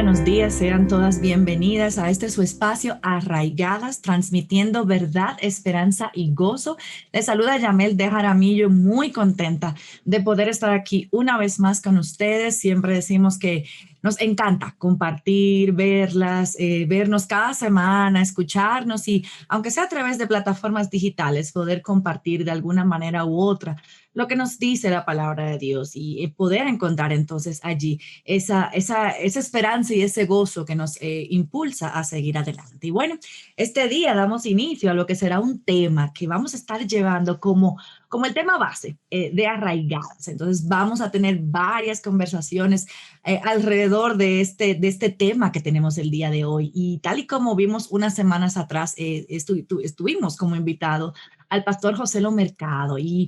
buenos días, sean todas bienvenidas a este su espacio Arraigadas, transmitiendo verdad, esperanza y gozo. Les saluda Yamel de Jaramillo, muy contenta de poder estar aquí una vez más con ustedes. Siempre decimos que nos encanta compartir, verlas, vernos cada semana, escucharnos y, aunque sea a través de plataformas digitales, poder compartir de alguna manera u otra lo que nos dice la palabra de Dios y poder encontrar entonces allí esa esperanza y ese gozo que nos impulsa a seguir adelante. Y bueno, este día damos inicio a lo que será un tema que vamos a estar llevando como el tema base de arraigadas. Entonces vamos a tener varias conversaciones alrededor de este tema que tenemos el día de hoy. Y tal y como vimos unas semanas atrás, estuvimos como invitado al pastor José Lo Mercado y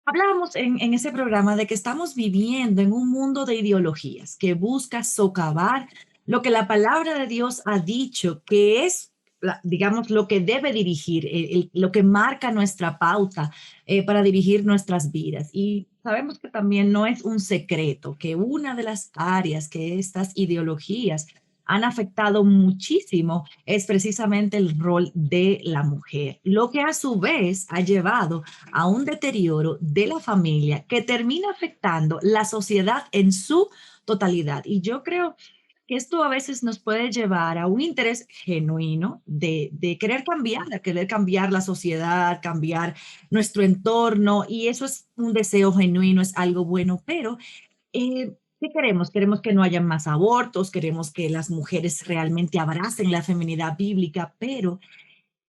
hablábamos en ese programa de que estamos viviendo en un mundo de ideologías que busca socavar lo que la palabra de Dios ha dicho, que es, digamos, lo que debe dirigir, lo que marca nuestra pauta para dirigir nuestras vidas. Y sabemos que también no es un secreto que una de las áreas que estas ideologías han afectado muchísimo es precisamente el rol de la mujer, lo que a su vez ha llevado a un deterioro de la familia que termina afectando la sociedad en su totalidad. Y yo creo que esto a veces nos puede llevar a un interés genuino de querer cambiar la sociedad, cambiar nuestro entorno, y eso es un deseo genuino, es algo bueno, pero ¿qué queremos? Queremos que no haya más abortos, queremos que las mujeres realmente abracen la feminidad bíblica, pero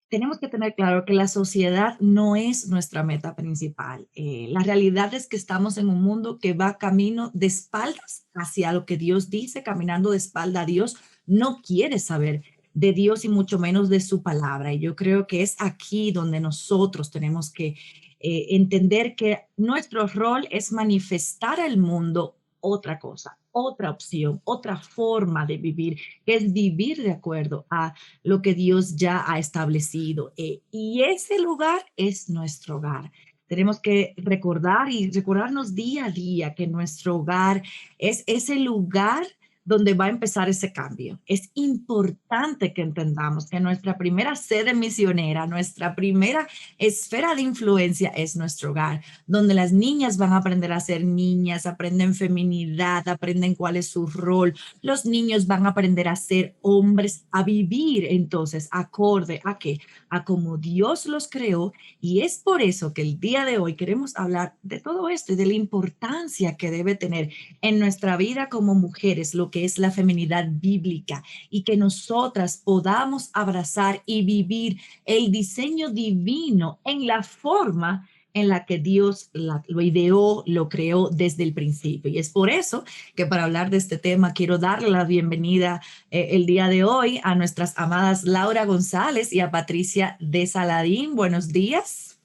tenemos que tener claro que la sociedad no es nuestra meta principal. La realidad es que estamos en un mundo que va camino de espaldas hacia lo que Dios dice, caminando de espalda a Dios. No quiere saber de Dios y mucho menos de su palabra. Y yo creo que es aquí donde nosotros tenemos que entender que nuestro rol es manifestar al mundo otra cosa, otra opción, otra forma de vivir, que es vivir de acuerdo a lo que Dios ya ha establecido. Y ese lugar es nuestro hogar. Tenemos que recordar y recordarnos día a día que nuestro hogar es ese lugar donde va a empezar ese cambio. Es importante que entendamos que nuestra primera sede misionera, nuestra primera esfera de influencia es nuestro hogar, donde las niñas van a aprender a ser niñas, aprenden feminidad, aprenden cuál es su rol. Los niños van a aprender a ser hombres, a vivir entonces acorde a qué, a como Dios los creó. Y es por eso que el día de hoy queremos hablar de todo esto y de la importancia que debe tener en nuestra vida como mujeres lo que es la feminidad bíblica, y que nosotras podamos abrazar y vivir el diseño divino en la forma en la que Dios lo ideó, lo creó desde el principio. Y es por eso que para hablar de este tema quiero darle la bienvenida el día de hoy a nuestras amadas Laura González y a Patricia de Saladín. Buenos días.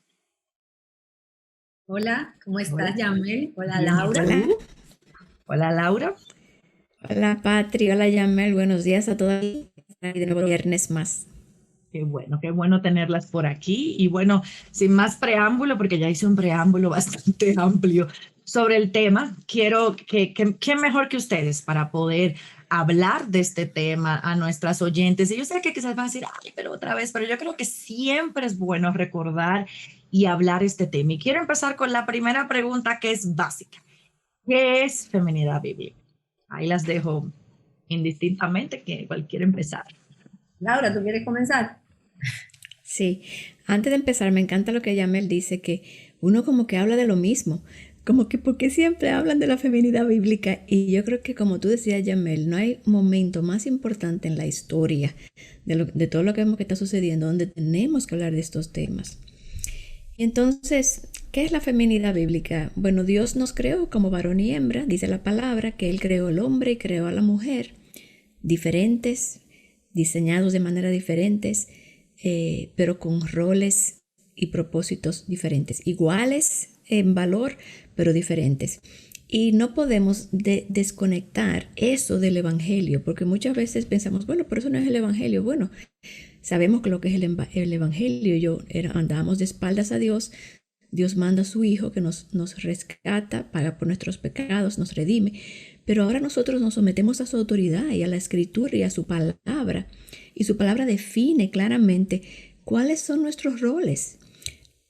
Hola, ¿cómo Hola. estás, Yamel? Hola, Bien, ¿y Laura. tú? Hola, Laura. Hola Patri, hola Yamel, buenos días a todas y de nuevo viernes más. Qué bueno tenerlas por aquí. Y bueno, sin más preámbulo, porque ya hice un preámbulo bastante amplio sobre el tema, quiero ¿quién mejor que ustedes para poder hablar de este tema a nuestras oyentes? Y yo sé que quizás van a decir, ay, pero otra vez, pero yo creo que siempre es bueno recordar y hablar este tema. Y quiero empezar con la primera pregunta, que es básica. ¿Qué es feminidad bíblica? Ahí las dejo indistintamente, que cualquiera empezar. Laura, ¿tú quieres comenzar? Sí, antes de empezar me encanta lo que Yamel dice, que uno como que habla de lo mismo, como que porque siempre hablan de la feminidad bíblica, y yo creo que como tú decías Yamel, no hay momento más importante en la historia de todo lo que vemos que está sucediendo donde tenemos que hablar de estos temas. Y entonces, ¿qué es la feminidad bíblica? Bueno, Dios nos creó como varón y hembra, dice la palabra, que Él creó al hombre y creó a la mujer, diferentes, diseñados de manera diferentes, pero con roles y propósitos diferentes, iguales en valor, pero diferentes. Y no podemos desconectar eso del Evangelio, porque muchas veces pensamos, bueno, pero eso no es el Evangelio. Bueno, sabemos que lo que es el Evangelio. Andábamos de espaldas a Dios, Dios manda a su Hijo que nos rescata, paga por nuestros pecados, nos redime. Pero ahora nosotros nos sometemos a su autoridad y a la Escritura y a su palabra. Y su palabra define claramente cuáles son nuestros roles.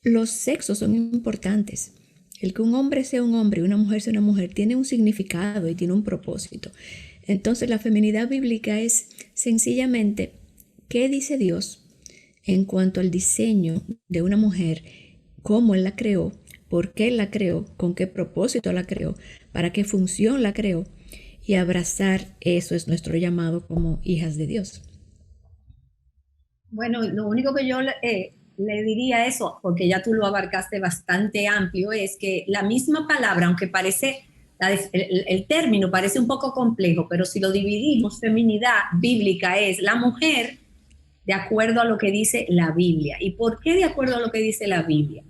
Los sexos son importantes. El que un hombre sea un hombre y una mujer sea una mujer tiene un significado y tiene un propósito. Entonces la feminidad bíblica es sencillamente qué dice Dios en cuanto al diseño de una mujer, cómo Él la creó, por qué Él la creó, con qué propósito la creó, para qué función la creó, y abrazar eso es nuestro llamado como hijas de Dios. Bueno, lo único que yo le diría a eso, porque ya tú lo abarcaste bastante amplio, es que la misma palabra, aunque parece, el término parece un poco complejo, pero si lo dividimos, feminidad bíblica es la mujer de acuerdo a lo que dice la Biblia. ¿Y por qué de acuerdo a lo que dice la Biblia?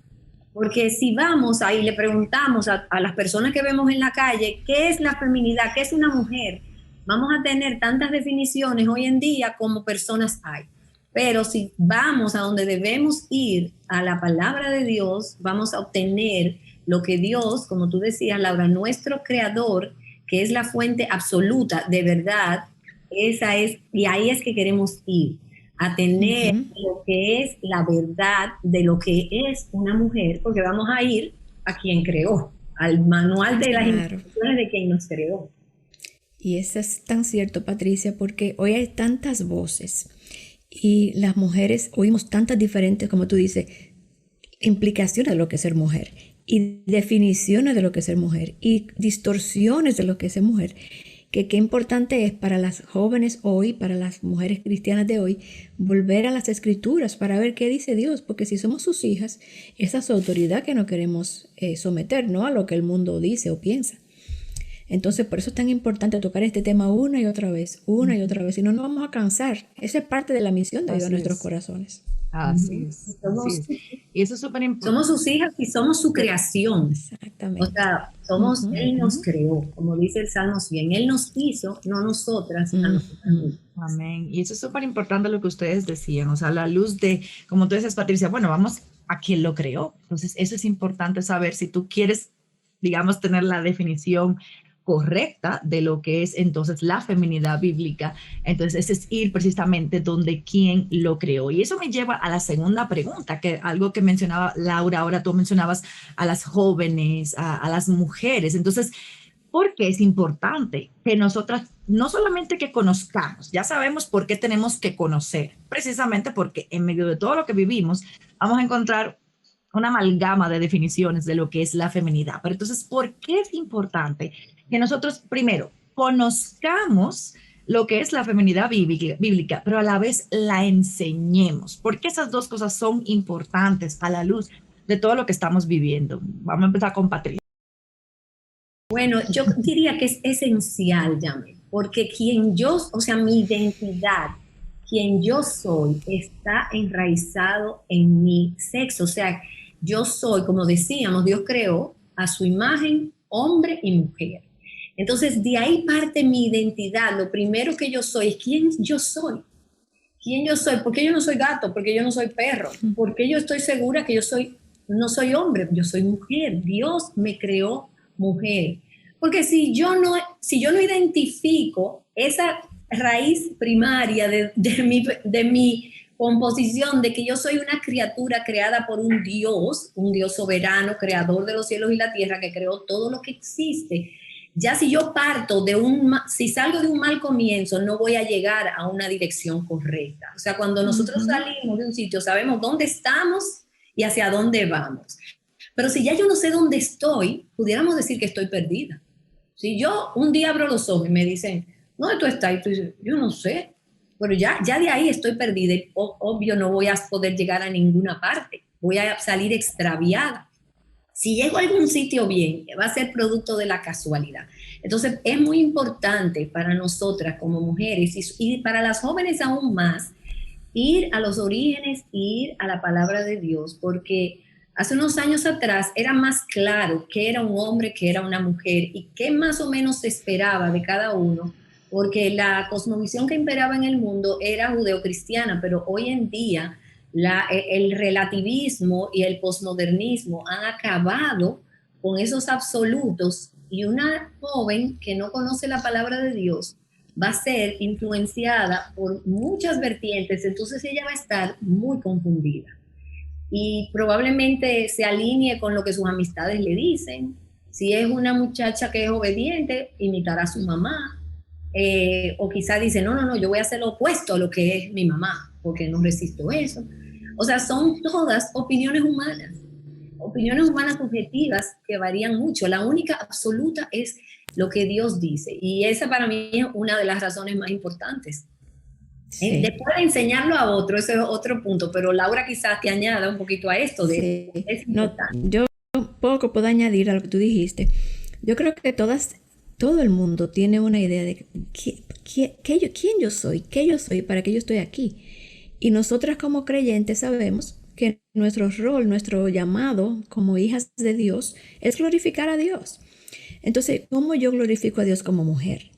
Porque si vamos ahí y le preguntamos a las personas que vemos en la calle, ¿qué es la feminidad? ¿Qué es una mujer? Vamos a tener tantas definiciones hoy en día como personas hay. Pero si vamos a donde debemos ir, a la palabra de Dios, vamos a obtener lo que Dios, como tú decías, Laura, nuestro creador, que es la fuente absoluta de verdad, esa es, y ahí es que queremos ir, a tener lo que es la verdad de lo que es una mujer, porque vamos a ir a quien creó, al manual de las instrucciones de quien nos creó. Y eso es tan cierto, Patricia, porque hoy hay tantas voces y las mujeres oímos tantas diferentes, como tú dices, implicaciones de lo que es ser mujer y definiciones de lo que es ser mujer y distorsiones de lo que es ser mujer, que qué importante es para las jóvenes hoy, para las mujeres cristianas de hoy, volver a las Escrituras para ver qué dice Dios, porque si somos sus hijas, esa es su autoridad que no queremos someter, ¿no? A lo que el mundo dice o piensa. Entonces, por eso es tan importante tocar este tema una y otra vez, si no nos vamos a cansar. Esa es parte de la misión de Dios en nuestros corazones. Así es. Y eso es súper importante. Somos sus hijas y somos su creación. Exactamente. O sea, Él nos creó, como dice el Salmo 100. Él nos hizo, no nosotras. Amén. Y eso es súper importante lo que ustedes decían. O sea, la luz de, como tú dices, Patricia, bueno, vamos a quien lo creó. Entonces, eso es importante saber si tú quieres, digamos, tener la definición correcta de lo que es entonces la feminidad bíblica. Entonces, ese es ir precisamente donde quien lo creó. Y eso me lleva a la segunda pregunta, que algo que mencionaba Laura, ahora tú mencionabas a las jóvenes, a las mujeres. Entonces, ¿por qué es importante que nosotras no solamente que conozcamos, ya sabemos por qué tenemos que conocer, precisamente porque en medio de todo lo que vivimos vamos a encontrar una amalgama de definiciones de lo que es la feminidad? Pero entonces, ¿por qué es importante que nosotros primero conozcamos lo que es la feminidad bíblica, pero a la vez la enseñemos? Porque esas dos cosas son importantes a la luz de todo lo que estamos viviendo. Vamos a empezar con Patricia. Bueno, yo diría que es esencial, Yamel, porque mi identidad, quien yo soy, está enraizado en mi sexo. O sea, yo soy, como decíamos, Dios creó a su imagen, hombre y mujer. Entonces, de ahí parte mi identidad. Lo primero que yo soy es quién yo soy. ¿Quién yo soy? ¿Por qué yo no soy gato? ¿Por qué yo no soy perro? ¿Por qué yo estoy segura que no soy hombre? Yo soy mujer. Dios me creó mujer. Porque si yo no identifico esa raíz primaria de mi composición, de que yo soy una criatura creada por un Dios soberano, creador de los cielos y la tierra, que creó todo lo que existe. Ya si yo parto si salgo de un mal comienzo, no voy a llegar a una dirección correcta. O sea, cuando nosotros salimos de un sitio, sabemos dónde estamos y hacia dónde vamos. Pero si ya yo no sé dónde estoy, pudiéramos decir que estoy perdida. Si yo un día abro los ojos y me dicen, ¿dónde tú estás? Y tú dices, yo no sé. Pero ya de ahí estoy perdida y obvio no voy a poder llegar a ninguna parte. Voy a salir extraviada. Si llego a algún sitio bien, va a ser producto de la casualidad. Entonces, es muy importante para nosotras como mujeres y para las jóvenes aún más, ir a los orígenes, ir a la palabra de Dios, porque hace unos años atrás era más claro qué era un hombre, qué era una mujer y qué más o menos se esperaba de cada uno, porque la cosmovisión que imperaba en el mundo era judeocristiana, pero hoy en día El relativismo y el posmodernismo han acabado con esos absolutos, y una joven que no conoce la palabra de Dios va a ser influenciada por muchas vertientes, entonces ella va a estar muy confundida y probablemente se alinee con lo que sus amistades le dicen. Si es una muchacha que es obediente, imitará a su mamá, o quizá dice, no, no, no, yo voy a hacer lo opuesto a lo que es mi mamá, porque no resisto eso. O sea, son todas opiniones humanas subjetivas que varían mucho. La única absoluta es lo que Dios dice, y esa para mí es una de las razones más importantes. Sí. Después de enseñarlo a otro, ese es otro punto, pero Laura quizás te añada un poquito a esto. Sí. Es importante. No, yo poco puedo añadir a lo que tú dijiste. Yo creo que todo el mundo tiene una idea de quién yo soy, qué yo soy, para qué yo estoy aquí. Y nosotras como creyentes sabemos que nuestro rol, nuestro llamado como hijas de Dios es glorificar a Dios. Entonces, ¿cómo yo glorifico a Dios como mujer?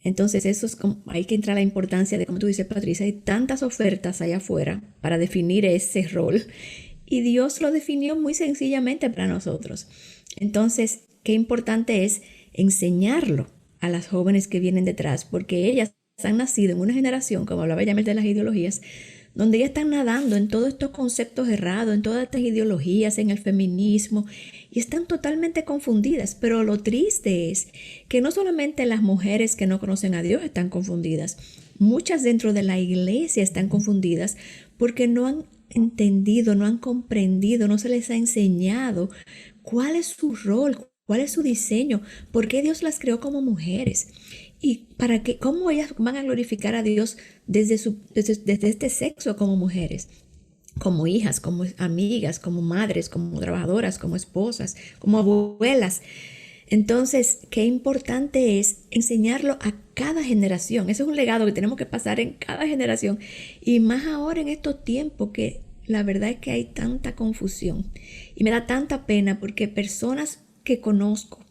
Entonces, eso es como, hay que entrar a la importancia de, como tú dices, Patricia, hay tantas ofertas allá afuera para definir ese rol. Y Dios lo definió muy sencillamente para nosotros. Entonces, qué importante es enseñarlo a las jóvenes que vienen detrás, porque ellas han nacido en una generación, como hablaba Yamel de las ideologías, donde ellas están nadando en todos estos conceptos errados, en todas estas ideologías, en el feminismo, y están totalmente confundidas. Pero lo triste es que no solamente las mujeres que no conocen a Dios están confundidas, muchas dentro de la iglesia están confundidas porque no han entendido, no han comprendido, no se les ha enseñado cuál es su rol, cuál es su diseño, por qué Dios las creó como mujeres. Y para que, cómo ellas van a glorificar a Dios desde este sexo como mujeres, como hijas, como amigas, como madres, como trabajadoras, como esposas, como abuelas. Entonces, qué importante es enseñarlo a cada generación. Ese es un legado que tenemos que pasar en cada generación. Y más ahora en estos tiempos que la verdad es que hay tanta confusión. Y me da tanta pena porque personas que conozco,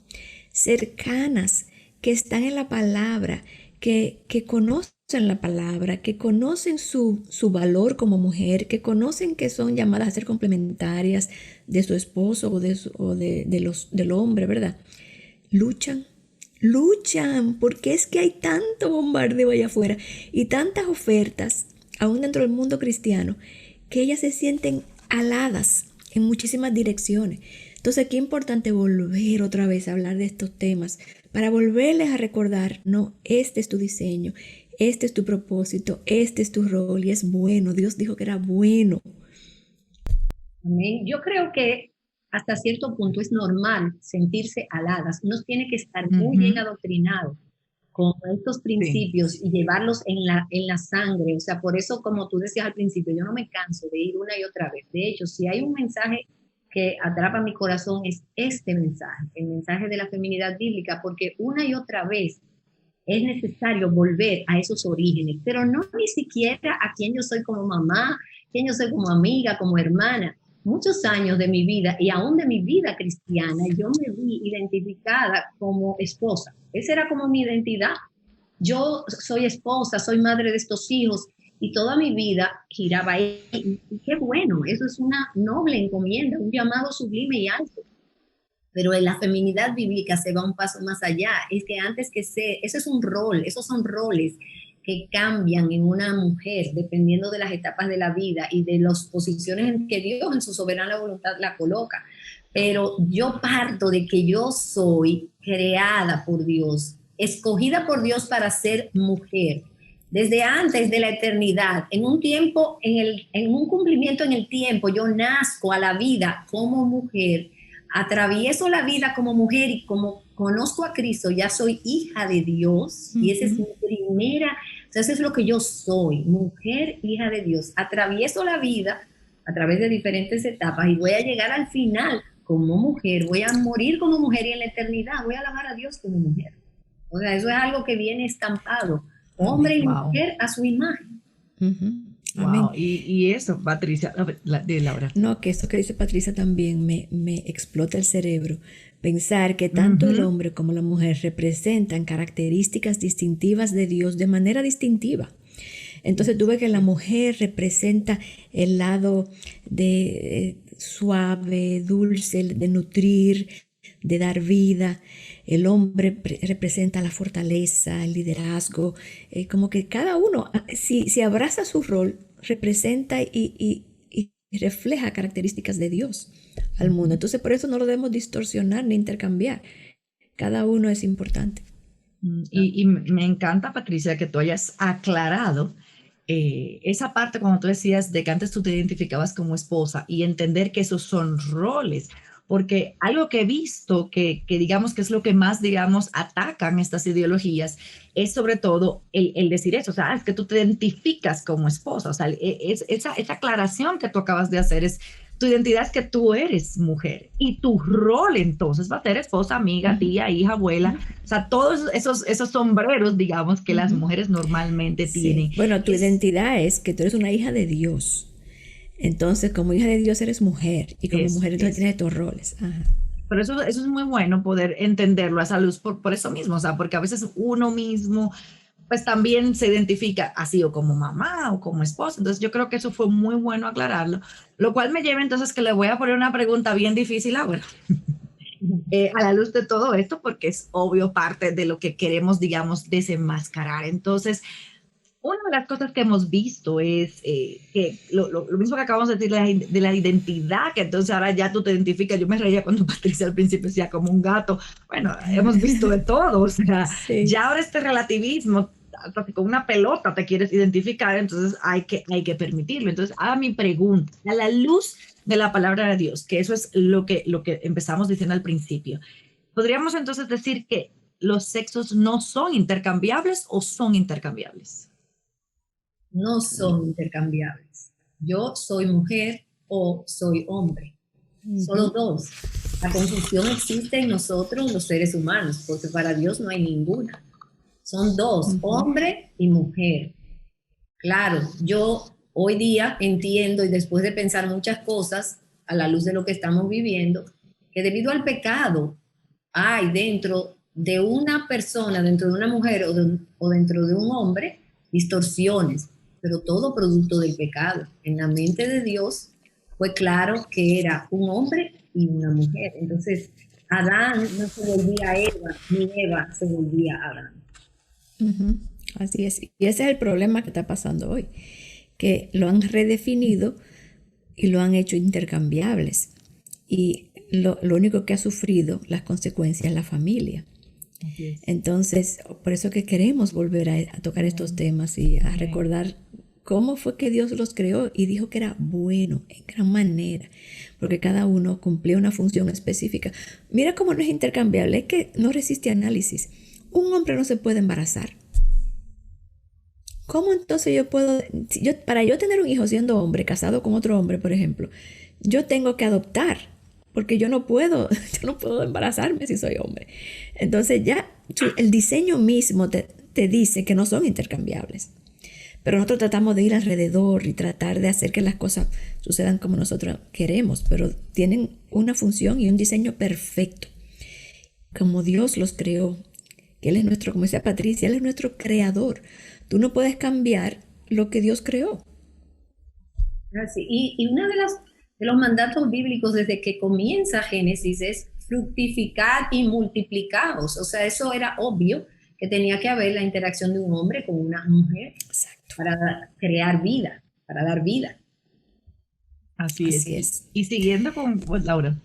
cercanas, que están en la palabra, que conocen la palabra, que conocen su valor como mujer, que conocen que son llamadas a ser complementarias de su esposo o del hombre, ¿verdad? Luchan, porque es que hay tanto bombardeo allá afuera y tantas ofertas, aún dentro del mundo cristiano, que ellas se sienten aladas en muchísimas direcciones. Entonces, qué importante volver otra vez a hablar de estos temas, para volverles a recordar, no, este es tu diseño, este es tu propósito, este es tu rol y es bueno. Dios dijo que era bueno. Amén. Yo creo que hasta cierto punto es normal sentirse aladas. Uno tiene que estar muy bien adoctrinado con estos principios y llevarlos en la sangre. O sea, por eso, como tú decías al principio, yo no me canso de ir una y otra vez. De hecho, si hay un mensaje que atrapa mi corazón, es este mensaje, el mensaje de la feminidad bíblica, porque una y otra vez es necesario volver a esos orígenes, pero no ni siquiera a quién yo soy como mamá, quién yo soy como amiga, como hermana. Muchos años de mi vida y aún de mi vida cristiana, yo me vi identificada como esposa. Esa era como mi identidad. Yo soy esposa, soy madre de estos hijos, y toda mi vida giraba ahí. Y qué bueno, eso es una noble encomienda, un llamado sublime y alto. Pero en la feminidad bíblica se va un paso más allá. Es que antes que eso es un rol, esos son roles que cambian en una mujer dependiendo de las etapas de la vida y de las posiciones en que Dios en su soberana voluntad la coloca. Pero yo parto de que yo soy creada por Dios, escogida por Dios para ser mujer. Desde antes de la eternidad, en un tiempo, en un cumplimiento en el tiempo, yo nazco a la vida como mujer, atravieso la vida como mujer y como conozco a Cristo, ya soy hija de Dios, y esa es mi primera, o sea, eso es lo que yo soy, mujer, hija de Dios. Atravieso la vida a través de diferentes etapas y voy a llegar al final como mujer, voy a morir como mujer y en la eternidad voy a alabar a Dios como mujer. O sea, eso es algo que viene estampado. Hombre y mujer a su imagen. Wow. Y eso, Patricia, de Laura. No, que esto que dice Patricia también me explota el cerebro. Pensar que tanto el hombre como la mujer representan características distintivas de Dios de manera distintiva. Entonces tú ves que la mujer representa el lado de suave, dulce, de nutrir, de dar vida. El hombre representa la fortaleza, el liderazgo. Como que cada uno, si abraza su rol, representa y refleja características de Dios al mundo. Entonces por eso no lo debemos distorsionar ni intercambiar. Cada uno es importante. Y me encanta, Patricia, que tú hayas aclarado esa parte cuando tú decías de que antes tú te identificabas como esposa y entender que esos son roles, porque algo que he visto que digamos que es lo que más, digamos, atacan estas ideologías es sobre todo el decir eso, o sea, es que tú te identificas como esposa, o sea, esa aclaración que tú acabas de hacer es tu identidad es que tú eres mujer y tu rol entonces va a ser esposa, amiga, tía, hija, abuela, o sea, todos esos sombreros, digamos, que las mujeres normalmente tienen. Sí. Bueno, tu identidad es que tú eres una hija de Dios. Entonces, como hija de Dios eres mujer y como mujer entonces tienes estos roles. Ajá. Pero eso es muy bueno poder entenderlo a esa luz por eso mismo, o sea, porque a veces uno mismo pues también se identifica así o como mamá o como esposa. Entonces yo creo que eso fue muy bueno aclararlo, lo cual me lleva entonces que le voy a poner una pregunta bien difícil ahora. A la luz de todo esto, porque es obvio parte de lo que queremos, digamos, desenmascarar. Entonces, una de las cosas que hemos visto es que lo mismo que acabamos de decir de la identidad, que entonces ahora ya tú te identificas. Yo me reía cuando Patricia al principio decía como un gato. Bueno, hemos visto de todo, o sea, sí. Ya ahora este relativismo, con una pelota te quieres identificar, entonces hay que permitirlo. Entonces, a mi pregunta, a la luz de la palabra de Dios, que eso es lo que empezamos diciendo al principio, ¿podríamos entonces decir que los sexos no son intercambiables o son intercambiables? No son intercambiables. Yo soy mujer o soy hombre. Solo dos. La confusión existe en nosotros, los seres humanos, porque para Dios no hay ninguna. Son dos, hombre y mujer. Claro, yo hoy día entiendo, y después de pensar muchas cosas a la luz de lo que estamos viviendo, que debido al pecado hay dentro de una persona, dentro de una mujer o dentro de un hombre, distorsiones, pero todo producto del pecado. En la mente de Dios fue claro que era un hombre y una mujer. Entonces, Adán no se volvía Eva, ni Eva se volvía Adán. Así es. Y ese es el problema que está pasando hoy, que lo han redefinido y lo han hecho intercambiables. Y lo único que ha sufrido las consecuencias es la familia. Entonces, por eso que queremos volver a tocar estos temas y a recordar cómo fue que Dios los creó y dijo que era bueno en gran manera, porque cada uno cumplía una función específica. Mira cómo no es intercambiable, es que no resiste análisis. Un hombre no se puede embarazar. ¿Cómo entonces yo puedo, para yo tener un hijo siendo hombre, casado con otro hombre, por ejemplo, yo tengo que adoptar, porque yo no puedo embarazarme si soy hombre? Entonces ya el diseño mismo te dice que no son intercambiables. Pero nosotros tratamos de ir alrededor y tratar de hacer que las cosas sucedan como nosotros queremos, pero tienen una función y un diseño perfecto, como Dios los creó, que Él es nuestro, como decía Patricia, Él es nuestro creador. Tú no puedes cambiar lo que Dios creó. Así. Y uno de los mandatos bíblicos desde que comienza Génesis es fructificar y multiplicaos. O sea, eso era obvio que tenía que haber la interacción de un hombre con una mujer. Exacto. Para crear vida, para dar vida. Así es. Y siguiendo con pues, Laura.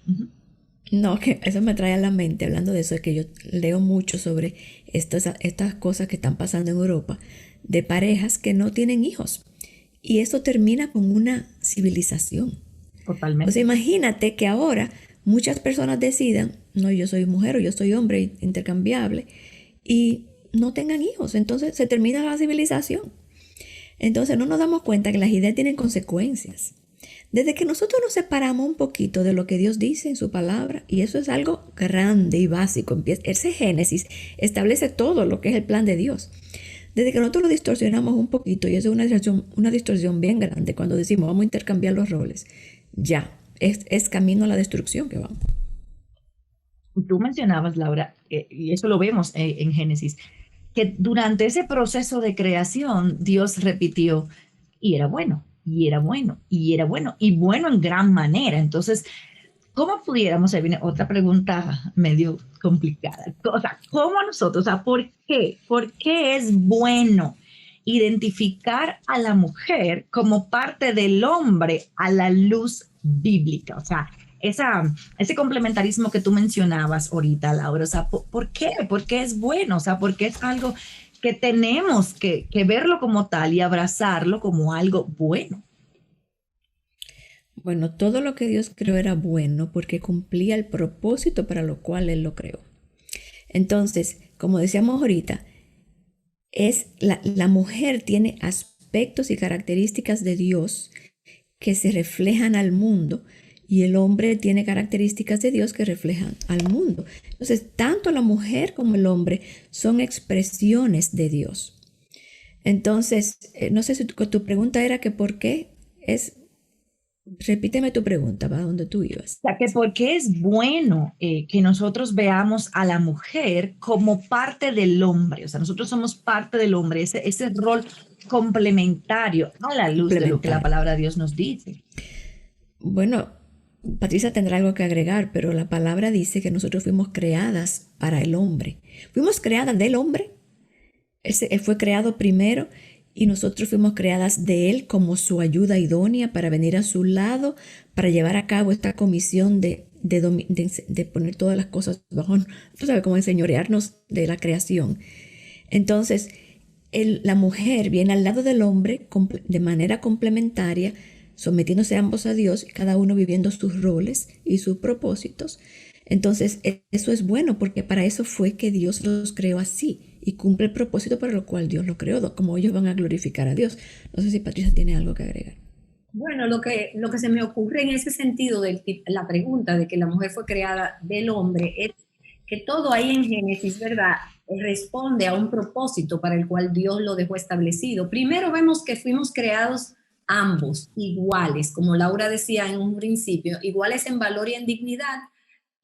No, que eso me trae a la mente, hablando de eso, es que yo leo mucho sobre estas cosas que están pasando en Europa, de parejas que no tienen hijos. Y eso termina con una civilización. Totalmente. O sea, imagínate que ahora muchas personas decidan, no, yo soy mujer o yo soy hombre, intercambiable, y no tengan hijos. Entonces se termina la civilización. Entonces no nos damos cuenta que las ideas tienen consecuencias. Desde que nosotros nos separamos un poquito de lo que Dios dice en su palabra, y eso es algo grande y básico, ese Génesis establece todo lo que es el plan de Dios. Desde que nosotros lo distorsionamos un poquito, y eso es una distorsión bien grande, cuando decimos vamos a intercambiar los roles, ya, es camino a la destrucción que vamos. Tú mencionabas, Laura, y eso lo vemos en Génesis, que durante ese proceso de creación Dios repitió, y era bueno, y era bueno, y era bueno, y bueno en gran manera. Entonces, ¿cómo pudiéramos, ahí viene otra pregunta medio complicada, o sea, ¿cómo nosotros, o sea, por qué? ¿Por qué es bueno identificar a la mujer como parte del hombre a la luz bíblica? O sea, ese complementarismo que tú mencionabas ahorita, Laura, o sea, ¿por qué? ¿Por qué es bueno? O sea, ¿por qué es algo que tenemos que verlo como tal y abrazarlo como algo bueno? Bueno, todo lo que Dios creó era bueno porque cumplía el propósito para lo cual Él lo creó. Entonces, como decíamos ahorita, la mujer tiene aspectos y características de Dios que se reflejan al mundo y el hombre tiene características de Dios que reflejan al mundo. Entonces, tanto la mujer como el hombre son expresiones de Dios. Entonces, no sé si tu pregunta era que por qué es. Repíteme tu pregunta, ¿va? ¿Dónde tú ibas? O sea, que porque es bueno que nosotros veamos a la mujer como parte del hombre, o sea, nosotros somos parte del hombre, ese rol complementario a la luz de lo que la Complementario. palabra de Dios nos dice. Bueno, Patricia tendrá algo que agregar, pero la palabra dice que nosotros fuimos creadas para el hombre. Fuimos creadas del hombre. Él fue creado primero y nosotros fuimos creadas de Él como su ayuda idónea para venir a su lado, para llevar a cabo esta comisión de poner todas las cosas bajo, tú sabes, como enseñorearnos de la creación. Entonces, la mujer viene al lado del hombre de manera complementaria, sometiéndose ambos a Dios, cada uno viviendo sus roles y sus propósitos. Entonces, eso es bueno porque para eso fue que Dios los creó así y cumple el propósito para lo cual Dios lo creó, como ellos van a glorificar a Dios. No sé si Patricia tiene algo que agregar. Bueno, lo que se me ocurre en ese sentido de la pregunta de que la mujer fue creada del hombre es que todo ahí en Génesis, ¿verdad?, responde a un propósito para el cual Dios lo dejó establecido. Primero vemos que fuimos creados ambos iguales, como Laura decía en un principio, iguales en valor y en dignidad,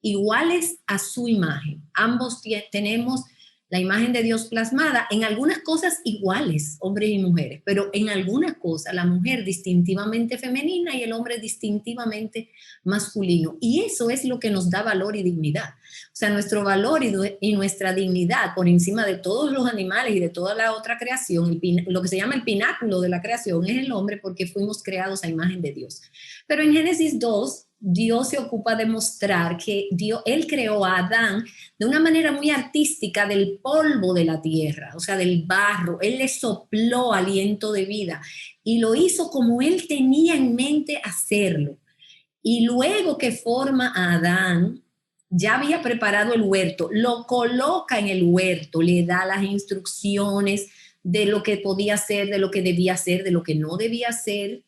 iguales a su imagen. Ambos tenemos la imagen de Dios plasmada, en algunas cosas iguales, hombres y mujeres, pero en algunas cosas la mujer distintivamente femenina y el hombre distintivamente masculino. Y eso es lo que nos da valor y dignidad. O sea, nuestro valor y nuestra dignidad por encima de todos los animales y de toda la otra creación, lo que se llama el pináculo de la creación es el hombre porque fuimos creados a imagen de Dios. Pero en Génesis 2, Dios se ocupa de mostrar que Él creó a Adán de una manera muy artística del polvo de la tierra, o sea, del barro. Él le sopló aliento de vida y lo hizo como Él tenía en mente hacerlo. Y luego que forma a Adán, ya había preparado el huerto, lo coloca en el huerto, le da las instrucciones de lo que podía hacer, de lo que debía hacer, de lo que no debía hacer.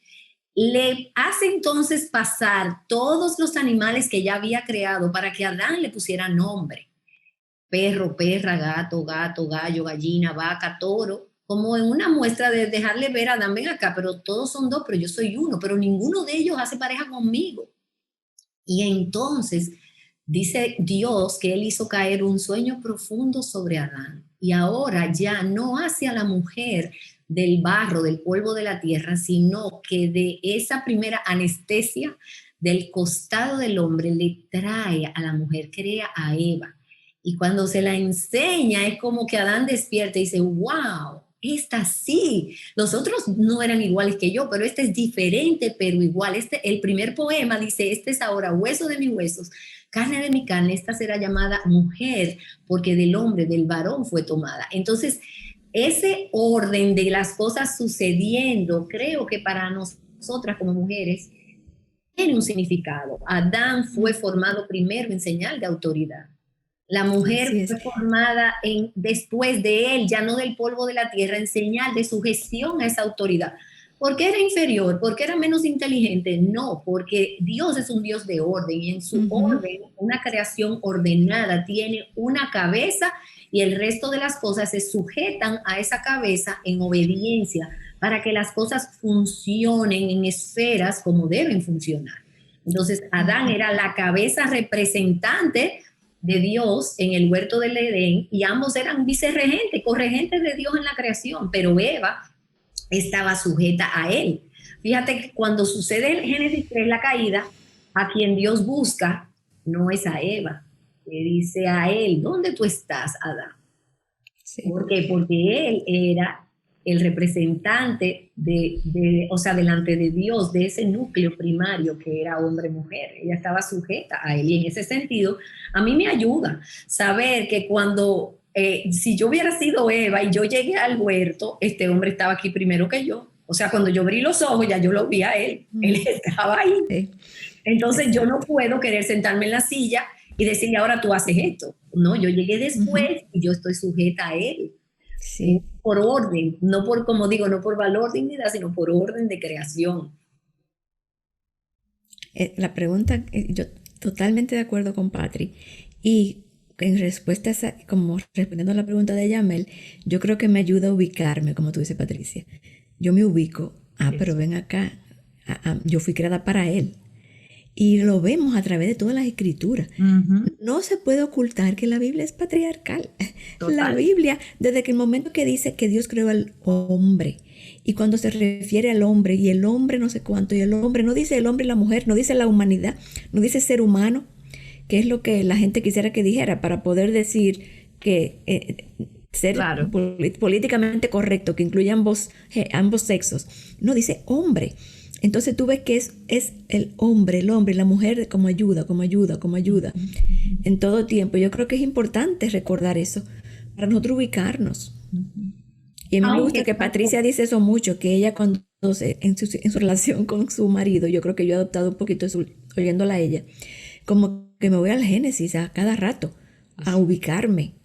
Le hace entonces pasar todos los animales que ya había creado para que Adán le pusiera nombre. Perro, perra, gato, gato, gallo, gallina, vaca, toro, como en una muestra de dejarle ver a Adán, ven acá, pero todos son dos, pero yo soy uno, pero ninguno de ellos hace pareja conmigo. Y entonces dice Dios que Él hizo caer un sueño profundo sobre Adán y ahora ya no hace a la mujer del barro, del polvo de la tierra, sino que de esa primera anestesia del costado del hombre le trae a la mujer, crea a Eva. Y cuando se la enseña es como que Adán despierta y dice, wow, esta sí, los otros no eran iguales que yo, pero este es diferente, pero igual. El primer poema dice, este es ahora hueso de mis huesos, carne de mi carne, esta será llamada mujer, porque del hombre, del varón fue tomada. Entonces, ese orden de las cosas sucediendo, creo que para nosotras como mujeres, tiene un significado. Adán fue formado primero en señal de autoridad. La mujer fue formada después de él, ya no del polvo de la tierra, en señal de sujeción a esa autoridad. ¿Por qué era inferior? ¿Por qué era menos inteligente? No, porque Dios es un Dios de orden y en su orden, una creación ordenada tiene una cabeza y el resto de las cosas se sujetan a esa cabeza en obediencia para que las cosas funcionen en esferas como deben funcionar. Entonces, Adán era la cabeza representante de Dios en el huerto del Edén y ambos eran vicerregentes, corregentes de Dios en la creación, pero Eva estaba sujeta a él. Fíjate que cuando sucede en Génesis 3 la caída, a quien Dios busca no es a Eva, le dice a él, ¿dónde tú estás, Adán? Sí. ¿Por qué? Porque él era el representante o sea, delante de Dios, de ese núcleo primario que era hombre-mujer. Ella estaba sujeta a él. Y en ese sentido, a mí me ayuda saber que cuando, si yo hubiera sido Eva y yo llegué al huerto, este hombre estaba aquí primero que yo. O sea, cuando yo abrí los ojos, ya yo lo vi a él. Él estaba ahí. Sí. Entonces yo no puedo querer sentarme en la silla y decirle, ahora tú haces esto. No, yo llegué después y yo estoy sujeta a él. Sí. Por orden, no por, como digo, no por valor, dignidad, sino por orden de creación. La pregunta, yo totalmente de acuerdo con Patri. Y en respuesta a esa, como respondiendo a la pregunta de Yamel, yo creo que me ayuda a ubicarme, como tú dices, Patricia. Yo me ubico, pero ven acá, yo fui creada para él. Y lo vemos a través de todas las escrituras. No se puede ocultar que la Biblia es patriarcal. Total. La Biblia, desde que el momento que dice que Dios creó al hombre, y cuando se refiere al hombre, y el hombre no sé cuánto, y el hombre, no dice el hombre y la mujer, no dice la humanidad, no dice ser humano, que es lo que la gente quisiera que dijera para poder decir que ser políticamente correcto, que incluye ambos sexos. No, dice hombre. Entonces tú ves que es el hombre y la mujer como ayuda en todo tiempo. Yo creo que es importante recordar eso para nosotros ubicarnos. Y a mí me gusta que Patricia dice eso mucho, que ella cuando en su relación con su marido, yo creo que yo he adoptado un poquito eso, oyéndola a ella, como que me voy al Génesis a cada rato, a ubicarme,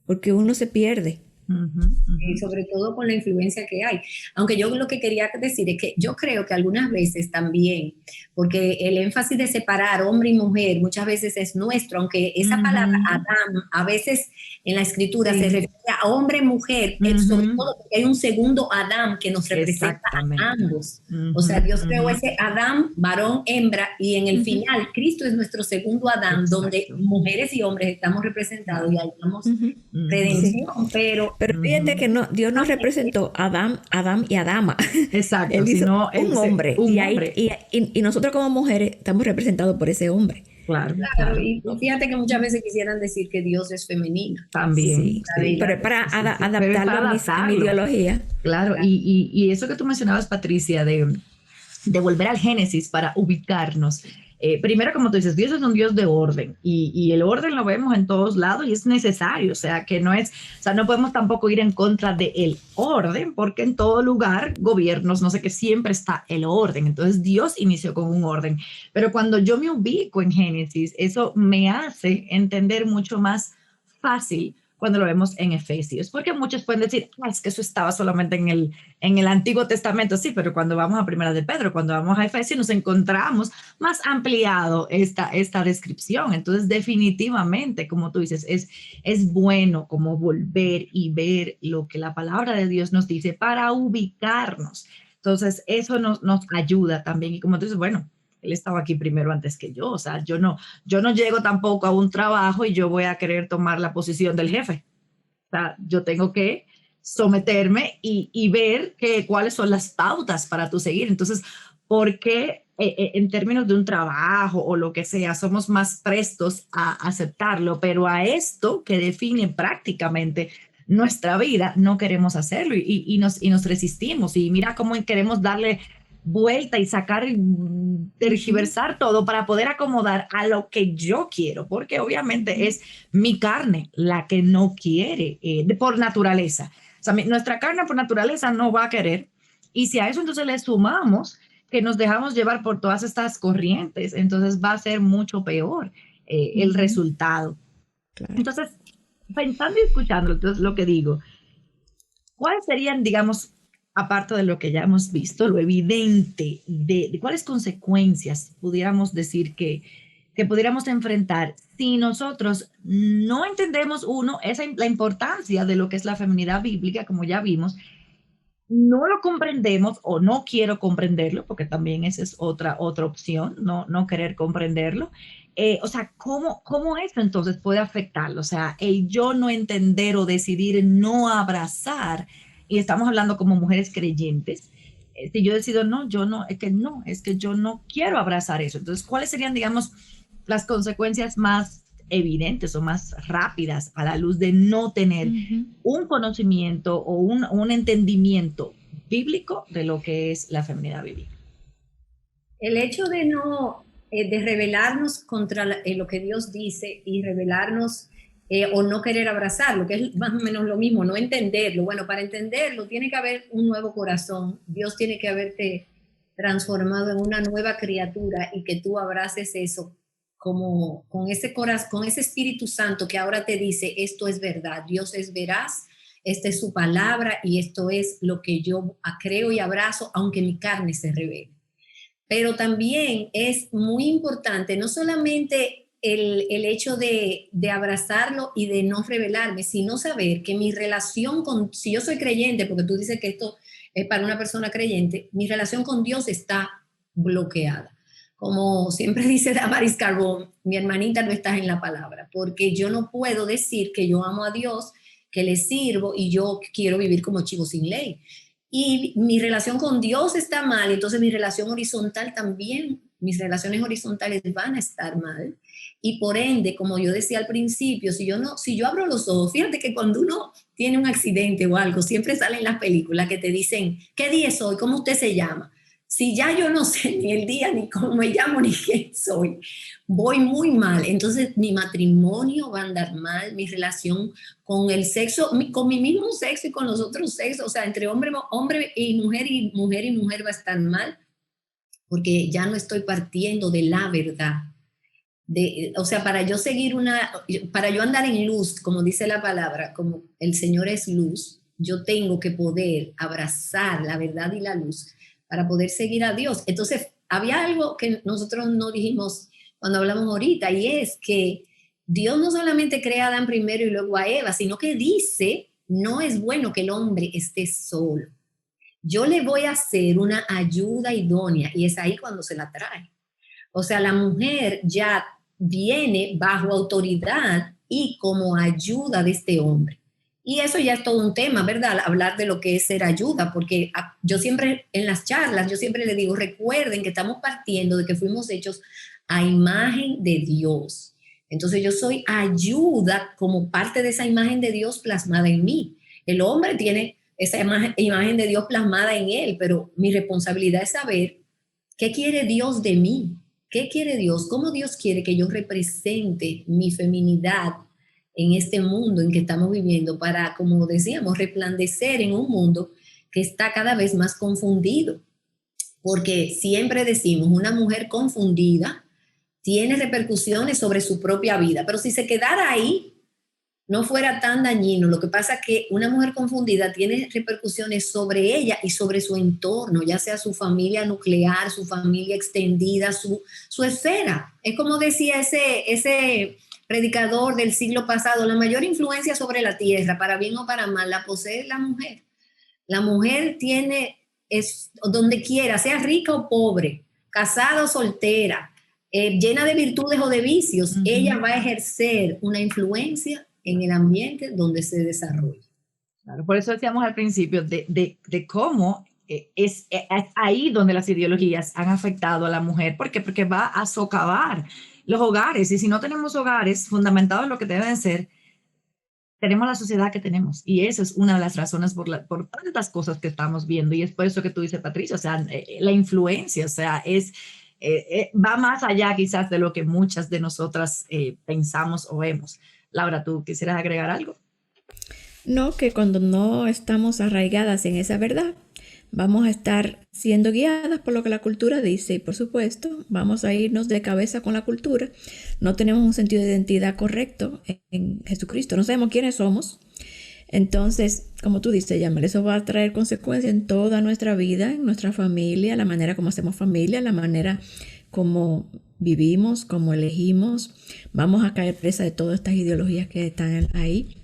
porque uno se pierde. Y sobre todo con la influencia que hay. Aunque yo lo que quería decir es que yo creo que algunas veces también, porque el énfasis de separar hombre y mujer muchas veces es nuestro, aunque esa palabra Adán a veces en la escritura se refiere a hombre y mujer, sobre todo porque hay un segundo Adán que nos representa a ambos. O sea, Dios creó ese Adán, varón, hembra, y en el final Cristo es nuestro segundo Adán, donde mujeres y hombres estamos representados y hallamos redención, Pero fíjate que no, Dios nos representó a Adán y Adama. Exacto. Él hizo sino un hombre. Y nosotros como mujeres estamos representados por ese hombre. Claro. Y fíjate que muchas veces quisieran decir que Dios es femenino. También. Sí. Pero es para adaptarlo a mi ideología. Claro. Y eso que tú mencionabas, Patricia, de volver al Génesis para ubicarnos. Primero, como tú dices, Dios es un Dios de orden y el orden lo vemos en todos lados y es necesario, o sea, que no es, o sea, no podemos tampoco ir en contra del orden porque en todo lugar, gobiernos, no sé qué, siempre está el orden. Entonces Dios inició con un orden, pero cuando yo me ubico en Génesis, eso me hace entender mucho más fácil cuando lo vemos en Efesios, porque muchos pueden decir, es que eso estaba solamente en el Antiguo Testamento, sí, pero cuando vamos a Primera de Pedro, cuando vamos a Efesios, nos encontramos más ampliado esta descripción. Entonces, definitivamente, como tú dices, es bueno como volver y ver lo que la palabra de Dios nos dice para ubicarnos. Entonces, eso nos ayuda también. Y como tú dices, bueno, él estaba aquí primero antes que yo, o sea, yo no llego tampoco a un trabajo y yo voy a querer tomar la posición del jefe. O sea, yo tengo que someterme y ver cuáles son las pautas para tú seguir. Entonces, ¿por qué en términos de un trabajo o lo que sea, somos más prestos a aceptarlo, pero a esto que define prácticamente nuestra vida, no queremos hacerlo y nos resistimos? Y mira cómo queremos darle vuelta y sacar, tergiversar todo para poder acomodar a lo que yo quiero, porque obviamente es mi carne la que no quiere por naturaleza. O sea, nuestra carne por naturaleza no va a querer, y si a eso entonces le sumamos que nos dejamos llevar por todas estas corrientes, entonces va a ser mucho peor el resultado. Claro. Entonces, pensando y escuchando entonces, lo que digo, ¿cuáles serían, digamos, aparte de lo que ya hemos visto, lo evidente de cuáles consecuencias pudiéramos decir que pudiéramos enfrentar si nosotros no entendemos, la importancia de lo que es la feminidad bíblica, como ya vimos, no lo comprendemos o no quiero comprenderlo, porque también esa es otra opción, no querer comprenderlo, O sea, ¿cómo esto entonces puede afectarlo? O sea, el yo no entender o decidir no abrazar, y estamos hablando como mujeres creyentes, si yo decido no, yo no, es que yo no quiero abrazar eso. Entonces, ¿cuáles serían, digamos, las consecuencias más evidentes o más rápidas a la luz de no tener Ujú. un conocimiento o un entendimiento bíblico de lo que es la feminidad bíblica? El hecho de no, de rebelarnos contra lo que Dios dice y rebelarnos o no querer abrazarlo, que es más o menos lo mismo, no entenderlo. Bueno, para entenderlo tiene que haber un nuevo corazón. Dios tiene que haberte transformado en una nueva criatura y que tú abraces eso como con ese corazón, con ese Espíritu Santo que ahora te dice, esto es verdad, Dios es veraz, esta es su palabra y esto es lo que yo creo y abrazo, aunque mi carne se revele. Pero también es muy importante no solamente el hecho de abrazarlo y de no rebelarme, sino saber que mi relación con, si yo soy creyente, porque tú dices que esto es para una persona creyente, mi relación con Dios está bloqueada. Como siempre dice Damaris Carbón, mi hermanita, no estás en la palabra, porque yo no puedo decir que yo amo a Dios, que le sirvo y yo quiero vivir como chivo sin ley. Y mi relación con Dios está mal, entonces mi relación horizontal también, mis relaciones horizontales van a estar mal. Y por ende, como yo decía al principio, si yo abro los ojos, fíjate que cuando uno tiene un accidente o algo, siempre salen las películas que te dicen, ¿qué día es hoy? ¿Cómo usted se llama? Si ya yo no sé ni el día, ni cómo me llamo, ni quién soy, voy muy mal. Entonces mi matrimonio va a andar mal, mi relación con el sexo, con mi mismo sexo y con los otros sexos, o sea, entre hombre y mujer va a estar mal, porque ya no estoy partiendo de la verdad. O sea, para yo andar en luz, como dice la palabra, como el Señor es luz, yo tengo que poder abrazar la verdad y la luz para poder seguir a Dios. Entonces, había algo que nosotros no dijimos cuando hablamos ahorita, y es que Dios no solamente crea a Adán primero y luego a Eva, sino que dice, no es bueno que el hombre esté solo. Yo le voy a hacer una ayuda idónea, y es ahí cuando se la trae. O sea, la mujer ya viene bajo autoridad y como ayuda de este hombre. Y eso ya es todo un tema, ¿verdad? Hablar de lo que es ser ayuda, porque yo siempre en las charlas, yo siempre le digo, recuerden que estamos partiendo de que fuimos hechos a imagen de Dios. Entonces yo soy ayuda como parte de esa imagen de Dios plasmada en mí. El hombre tiene esa imagen de Dios plasmada en él, pero mi responsabilidad es saber qué quiere Dios de mí. ¿Qué quiere Dios? ¿Cómo Dios quiere que yo represente mi feminidad en este mundo en que estamos viviendo para, como decíamos, resplandecer en un mundo que está cada vez más confundido? Porque siempre decimos, una mujer confundida tiene repercusiones sobre su propia vida, pero si se quedara ahí, no fuera tan dañino. Lo que pasa es que una mujer confundida tiene repercusiones sobre ella y sobre su entorno, ya sea su familia nuclear, su familia extendida, su esfera. Es como decía ese predicador del siglo pasado, la mayor influencia sobre la tierra, para bien o para mal, la posee la mujer. La mujer tiene, donde quiera, sea rica o pobre, casada o soltera, llena de virtudes o de vicios, ella va a ejercer una influencia en el ambiente donde se desarrolla. Claro, por eso decíamos al principio de cómo es ahí donde las ideologías han afectado a la mujer. ¿Por qué? Porque va a socavar los hogares. Y si no tenemos hogares fundamentados en lo que deben ser, tenemos la sociedad que tenemos. Y eso es una de las razones por tantas cosas que estamos viendo. Y es por eso que tú dices, Patricia, o sea, la influencia, o sea, va más allá quizás de lo que muchas de nosotras pensamos o vemos. Laura, ¿tú quisieras agregar algo? No, que cuando no estamos arraigadas en esa verdad, vamos a estar siendo guiadas por lo que la cultura dice y por supuesto vamos a irnos de cabeza con la cultura. No tenemos un sentido de identidad correcto en Jesucristo, no sabemos quiénes somos. Entonces, como tú dices, Yamel, eso va a traer consecuencias en toda nuestra vida, en nuestra familia, la manera como hacemos familia, la manera como vivimos, como elegimos. Vamos a caer presa de todas estas ideologías que están ahí.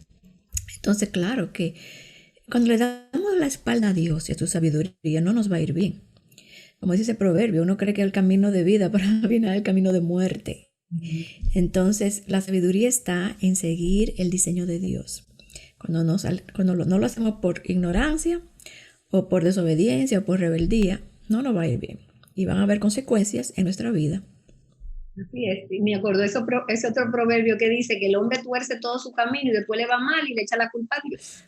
Entonces, claro que cuando le damos la espalda a Dios y a su sabiduría, no nos va a ir bien. Como dice ese proverbio, uno cree que el camino de vida, pero al final el camino de muerte. Entonces, la sabiduría está en seguir el diseño de Dios. Cuando no lo hacemos por ignorancia o por desobediencia o por rebeldía, no nos va a ir bien. Y van a haber consecuencias en nuestra vida. Así es, y me acordó ese otro proverbio que dice que el hombre tuerce todo su camino y después le va mal y le echa la culpa a Dios.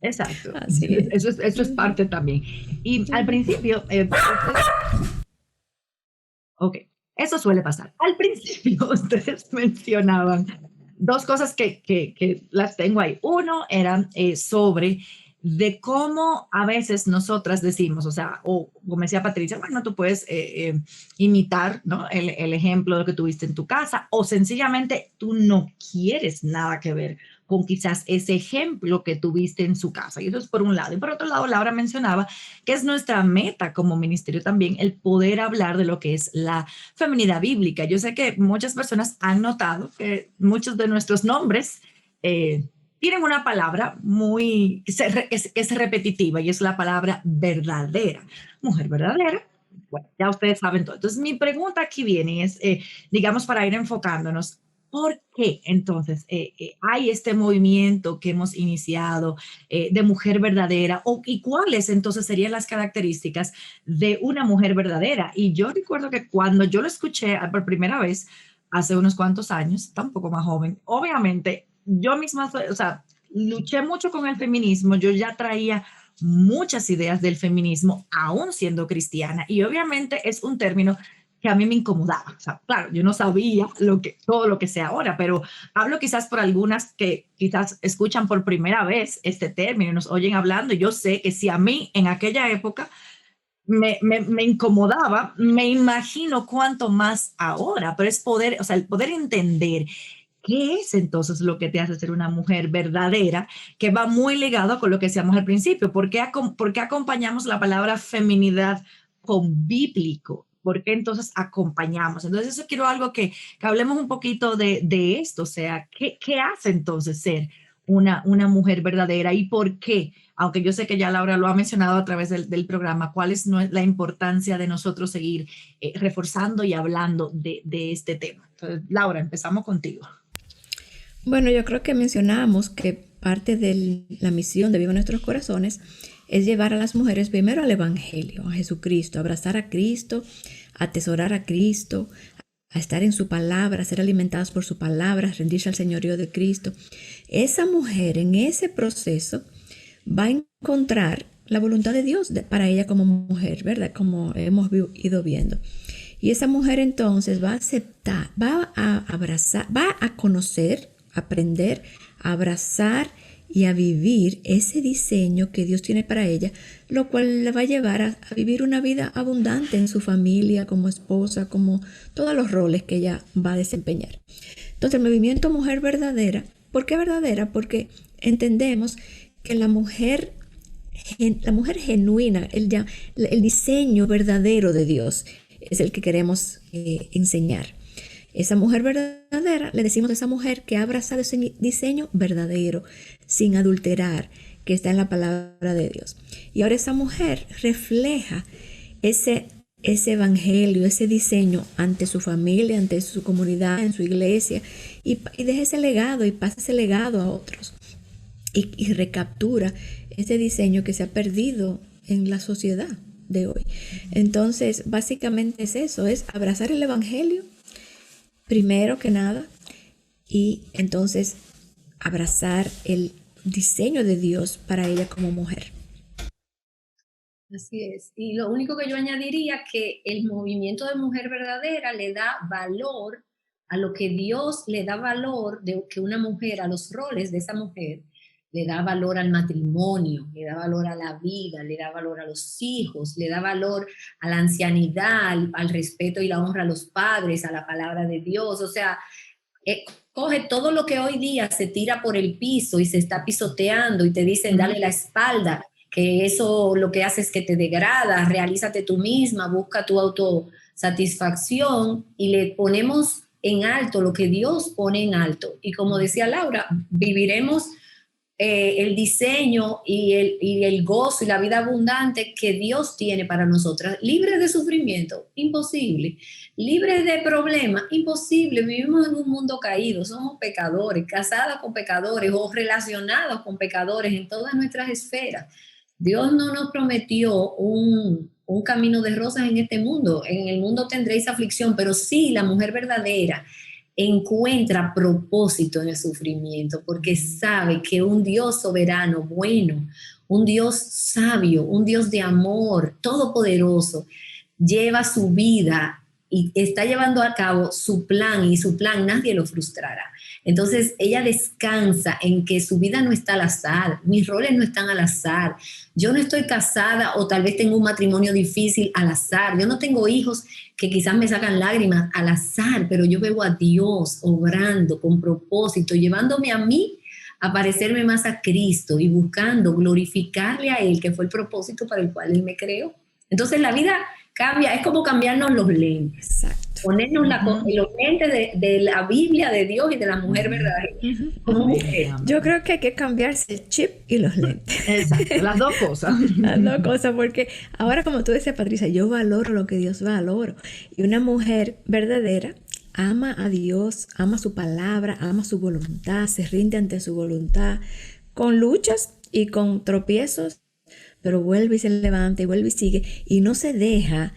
Exacto. Así es. Eso es parte también. Y al principio, ok, eso suele pasar. Al principio ustedes mencionaban dos cosas que las tengo ahí. Uno era sobre de cómo a veces nosotras decimos, o sea, o como decía Patricia, bueno, tú puedes imitar, ¿no? El ejemplo de que tuviste en tu casa, o sencillamente tú no quieres nada que ver con quizás ese ejemplo que tuviste en su casa. Y eso es por un lado. Y por otro lado, Laura mencionaba que es nuestra meta como ministerio también el poder hablar de lo que es la feminidad bíblica. Yo sé que muchas personas han notado que muchos de nuestros nombres tienen una palabra muy que es repetitiva y es la palabra verdadera. Mujer verdadera. Bueno, ya ustedes saben todo. Entonces, mi pregunta aquí viene es, digamos, para ir enfocándonos, ¿por qué entonces hay este movimiento que hemos iniciado de mujer verdadera? ¿Y cuáles entonces serían las características de una mujer verdadera? Y yo recuerdo que cuando yo lo escuché por primera vez, hace unos cuantos años, está un poco más joven, obviamente yo misma, o sea, luché mucho con el feminismo, yo ya traía muchas ideas del feminismo, aún siendo cristiana, y obviamente es un término que a mí me incomodaba. O sea, claro, yo no sabía todo lo que sé ahora, pero hablo quizás por algunas que quizás escuchan por primera vez este término y nos oyen hablando. Yo sé que si a mí en aquella época me incomodaba, me imagino cuánto más ahora, pero es poder, o sea, el poder entender qué es entonces lo que te hace ser una mujer verdadera, que va muy ligado con lo que decíamos al principio. Por qué acompañamos la palabra feminidad con bíblico? ¿Por qué entonces acompañamos? Entonces, eso quiero algo que hablemos un poquito de esto, o sea, ¿qué hace entonces ser una mujer verdadera y por qué? Aunque yo sé que ya Laura lo ha mencionado a través del programa, ¿cuál es la importancia de nosotros seguir reforzando y hablando de este tema? Entonces, Laura, empezamos contigo. Bueno, yo creo que mencionábamos que parte de la misión de Viva Nuestros Corazones es llevar a las mujeres primero al Evangelio, a Jesucristo, abrazar a Cristo, atesorar a Cristo, a estar en su palabra, a ser alimentadas por su palabra, a rendirse al señorío de Cristo. Esa mujer en ese proceso va a encontrar la voluntad de Dios para ella como mujer, ¿verdad? Como hemos ido viendo. Y esa mujer entonces va a aceptar, va a abrazar, va a conocer, aprender, a abrazar y a vivir ese diseño que Dios tiene para ella, lo cual la va a llevar a vivir una vida abundante en su familia, como esposa, como todos los roles que ella va a desempeñar. Entonces, el movimiento Mujer Verdadera, ¿por qué verdadera? Porque entendemos que la mujer genuina, el diseño verdadero de Dios es el que queremos enseñar. Esa mujer verdadera, le decimos a esa mujer que ha abrazado ese diseño verdadero, sin adulterar, que está en la palabra de Dios. Y ahora esa mujer refleja ese evangelio, ese diseño ante su familia, ante su comunidad, en su iglesia, y deja ese legado y pasa ese legado a otros. Y recaptura ese diseño que se ha perdido en la sociedad de hoy. Entonces, básicamente es eso, es abrazar el evangelio primero que nada, y entonces abrazar el diseño de Dios para ella como mujer. Así es. Y lo único que yo añadiría que el movimiento de Mujer Verdadera le da valor a lo que Dios le da valor de que una mujer, a los roles de esa mujer, le da valor al matrimonio, le da valor a la vida, le da valor a los hijos, le da valor a la ancianidad, al respeto y la honra a los padres, a la palabra de Dios. O sea, coge todo lo que hoy día se tira por el piso y se está pisoteando y te dicen dale la espalda, que eso lo que hace es que te degrada, realízate tú misma, busca tu autosatisfacción y le ponemos en alto lo que Dios pone en alto. Y como decía Laura, viviremos el diseño y el gozo y la vida abundante que Dios tiene para nosotras. Libres de sufrimiento, imposible. Libres de problemas, imposible. Vivimos en un mundo caído, somos pecadores, casadas con pecadores o relacionados con pecadores en todas nuestras esferas. Dios no nos prometió un camino de rosas en este mundo. En el mundo tendréis aflicción, pero sí, la mujer verdadera encuentra propósito en el sufrimiento, porque sabe que un Dios soberano, bueno, un Dios sabio, un Dios de amor, todopoderoso, lleva su vida y está llevando a cabo su plan, y su plan nadie lo frustrará. Entonces ella descansa en que su vida no está al azar, mis roles no están al azar, yo no estoy casada o tal vez tengo un matrimonio difícil al azar, yo no tengo hijos que quizás me sacan lágrimas al azar, pero yo veo a Dios obrando con propósito, llevándome a mí a parecerme más a Cristo y buscando glorificarle a Él, que fue el propósito para el cual Él me creó. Entonces la vida cambia, es como cambiarnos los lentes. Exacto. Ponernos los lentes de la Biblia, de Dios y de la mujer verdadera. Como mujer. Yo creo que hay que cambiarse el chip y los lentes. Exacto, las dos cosas. Las dos cosas, porque ahora, como tú decías, Patricia, yo valoro lo que Dios valoro. Y una mujer verdadera ama a Dios, ama su palabra, ama su voluntad, se rinde ante su voluntad, con luchas y con tropiezos, pero vuelve y se levanta y vuelve y sigue, y no se deja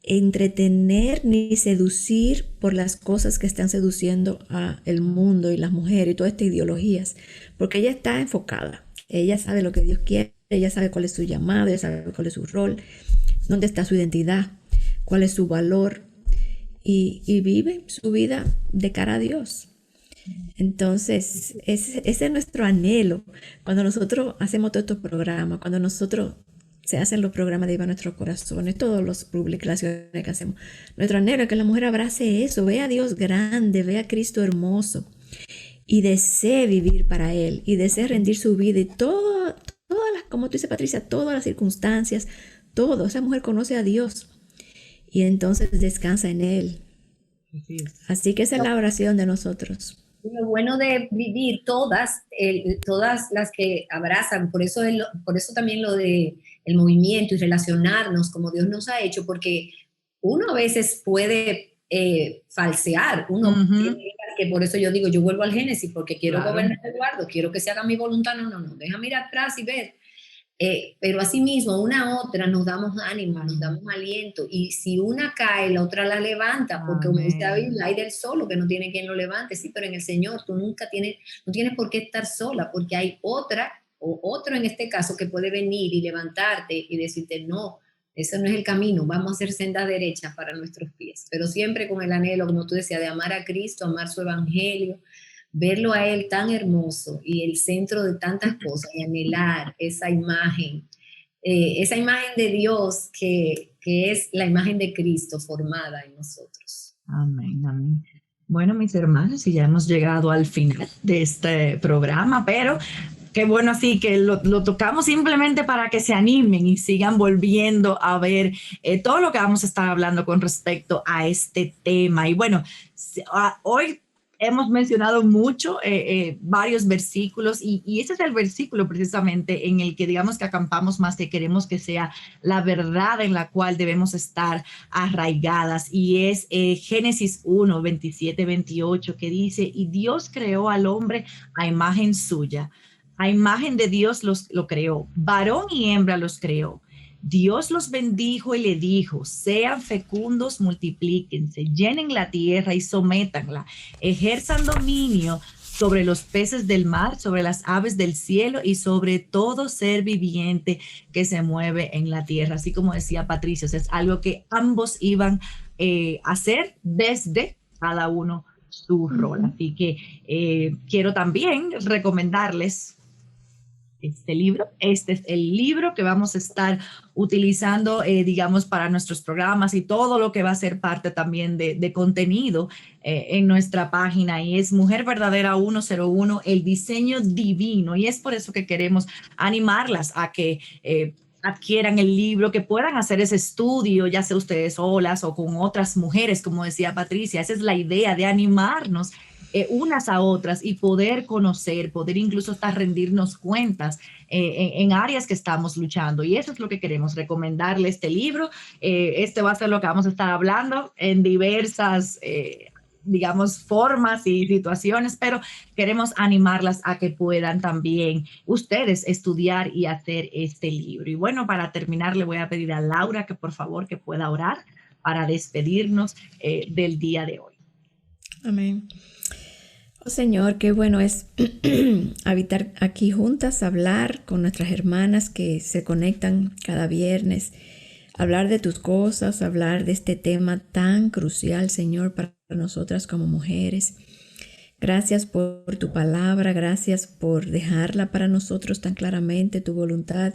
entretener ni seducir por las cosas que están seduciendo a el mundo y las mujeres y todas estas ideologías, porque ella está enfocada, ella sabe lo que Dios quiere, ella sabe cuál es su llamado, ella sabe cuál es su rol, dónde está su identidad, cuál es su valor, y vive su vida de cara a Dios. Entonces, ese es nuestro anhelo. Cuando nosotros hacemos todos estos programas, cuando nosotros se hacen los programas de Viva Nuestros Corazones, todas las publicaciones que hacemos, nuestro anhelo es que la mujer abrace eso, vea a Dios grande, vea a Cristo hermoso y desee vivir para Él y desee rendir su vida y todas las, como tú dices, Patricia, todas las circunstancias, todo. Esa mujer conoce a Dios y entonces descansa en Él. Así que esa es la oración de nosotros. Lo bueno de vivir todas las que abrazan, por eso también lo de el movimiento y relacionarnos como Dios nos ha hecho, porque uno a veces puede falsear, uno que por eso yo digo, yo vuelvo al Génesis, porque quiero gobernar Eduardo, quiero que se haga mi voluntad, no, déjame ir atrás y ver. Pero asimismo, una a otra nos damos ánimo, nos damos aliento, y si una cae, la otra la levanta, porque como dice David, hay del solo que no tiene quien lo levante, sí, pero en el Señor tú no tienes por qué estar sola, porque hay otra o otro en este caso que puede venir y levantarte y decirte, no, ese no es el camino, vamos a hacer sendas derechas para nuestros pies, pero siempre con el anhelo, como tú decías, de amar a Cristo, amar su evangelio, verlo a Él tan hermoso y el centro de tantas cosas, y anhelar esa imagen de Dios que es la imagen de Cristo formada en nosotros. Amén, amén. Bueno, mis hermanos, y ya hemos llegado al final de este programa, pero qué bueno así que lo tocamos simplemente para que se animen y sigan volviendo a ver todo lo que vamos a estar hablando con respecto a este tema. Y bueno, hoy hemos mencionado mucho varios versículos y ese es el versículo precisamente en el que digamos que acampamos más, que queremos que sea la verdad en la cual debemos estar arraigadas, y es Génesis 1, 27, 28, que dice, y Dios creó al hombre a imagen suya, a imagen de Dios lo creó, varón y hembra los creó. Dios los bendijo y le dijo, sean fecundos, multiplíquense, llenen la tierra y sométanla, ejerzan dominio sobre los peces del mar, sobre las aves del cielo y sobre todo ser viviente que se mueve en la tierra. Así como decía Patricia, es algo que ambos iban a hacer desde cada uno su rol. Así que quiero también recomendarles este libro. Este es el libro que vamos a estar utilizando, digamos, para nuestros programas y todo lo que va a ser parte también de contenido en nuestra página, y es Mujer Verdadera 101, el diseño divino. Y es por eso que queremos animarlas a que adquieran el libro, que puedan hacer ese estudio, ya sea ustedes solas o con otras mujeres, como decía Patricia. Esa es la idea, de animarnos unas a otras y poder conocer, poder incluso hasta rendirnos cuentas en áreas que estamos luchando. Y eso es lo que queremos, recomendarle este libro. Este va a ser lo que vamos a estar hablando en diversas digamos, formas y situaciones, pero queremos animarlas a que puedan también ustedes estudiar y hacer este libro. Y bueno, para terminar, le voy a pedir a Laura que por favor que pueda orar para despedirnos del día de hoy. Amén. Oh Señor, qué bueno es habitar aquí juntas, hablar con nuestras hermanas que se conectan cada viernes, hablar de tus cosas, hablar de este tema tan crucial, Señor, para nosotras como mujeres. Gracias por tu palabra, gracias por dejarla para nosotros tan claramente, tu voluntad.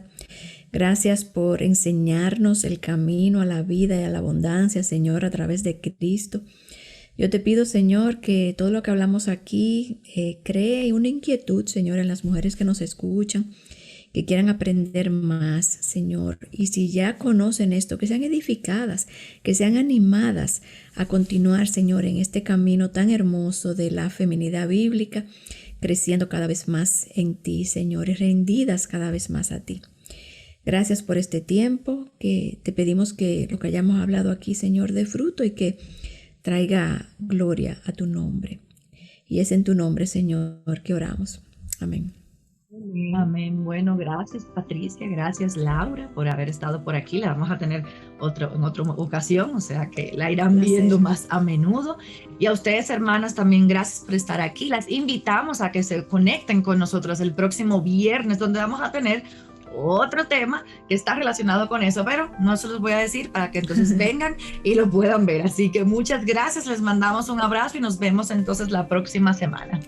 Gracias por enseñarnos el camino a la vida y a la abundancia, Señor, a través de Cristo. Yo te pido, Señor, que todo lo que hablamos aquí cree una inquietud, Señor, en las mujeres que nos escuchan, que quieran aprender más, Señor. Y si ya conocen esto, que sean edificadas, que sean animadas a continuar, Señor, en este camino tan hermoso de la feminidad bíblica, creciendo cada vez más en ti, Señor, y rendidas cada vez más a ti. Gracias por este tiempo, que te pedimos que lo que hayamos hablado aquí, Señor, dé fruto y que traiga gloria a tu nombre. Y es en tu nombre, Señor, que oramos. Amén. Amén. Bueno, gracias Patricia, gracias Laura por haber estado por aquí. La vamos a tener en otra ocasión, o sea que la irán viendo más a menudo. Y a ustedes, hermanas, también gracias por estar aquí. Las invitamos a que se conecten con nosotros el próximo viernes, donde vamos a tener otro tema que está relacionado con eso, pero no se los voy a decir para que entonces vengan y lo puedan ver. Así que muchas gracias, les mandamos un abrazo y nos vemos entonces la próxima semana.